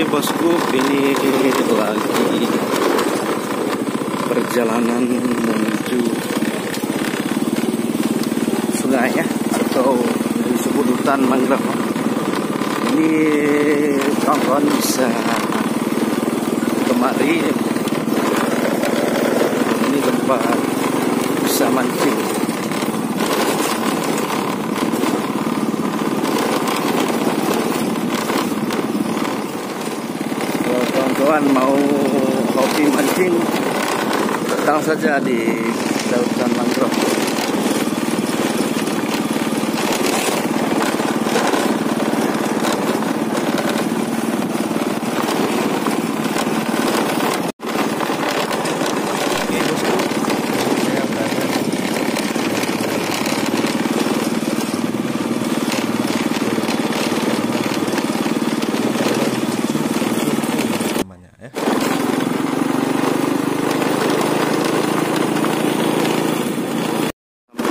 bosku, ini lagi perjalanan menuju sungai ya, atau disebut hutan mangrove. Ini kawan-kawan bisa kemari, ini tempat bisa mancing. Kalau kawan-kawan mau hobi mancing, datang saja di hutan mangrove.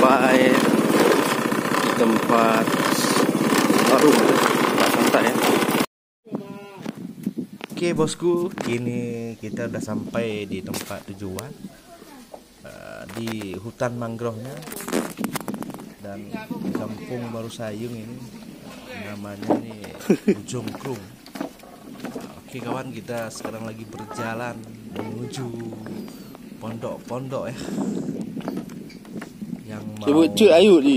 Sampai di tempat baru, tempat santai ya. Oke bosku, kini kita udah sampai di tempat tujuan, di hutan mangrovenya dan kampung Baru Sayung ini, namanya nih Ujung Krung. Oke kawan, kita sekarang lagi berjalan menuju pondok-pondok ya, yang mau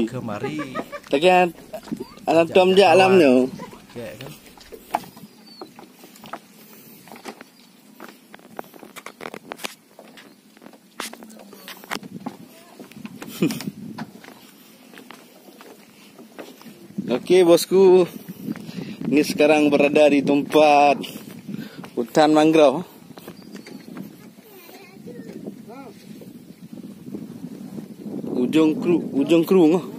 kemari Tekan alam tom je alamnya. ya kan. Oke bosku, ini sekarang berada di tempat hutan mangrove. Ujung Krung.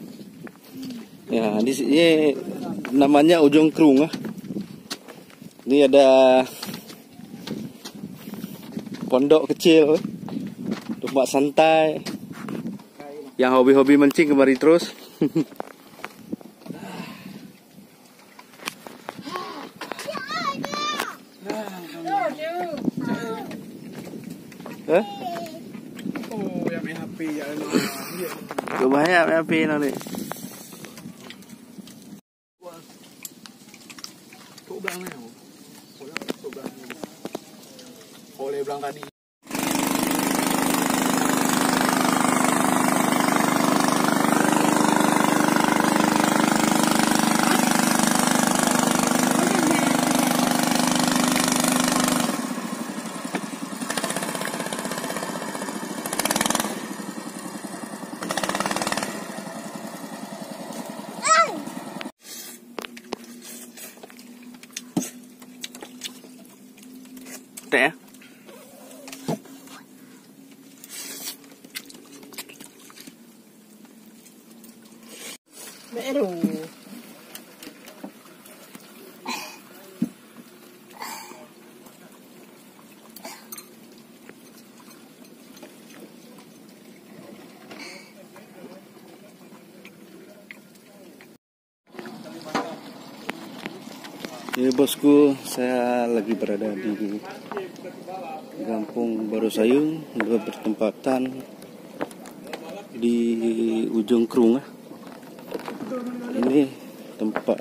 Ya, di sini namanya Ujung Krung. Ini ada pondok kecil, tempat santai. Yang hobi-hobi mancing kemari terus. Hah? Oh, yang main HP ya. Bahaya main HP nanti. Tok belang ni. Boleh belang tadi. Teh. Meru. Ini bosku, saya lagi berada di kampung Baru Sayung, bertempatan di Ujung Krung. Ini tempat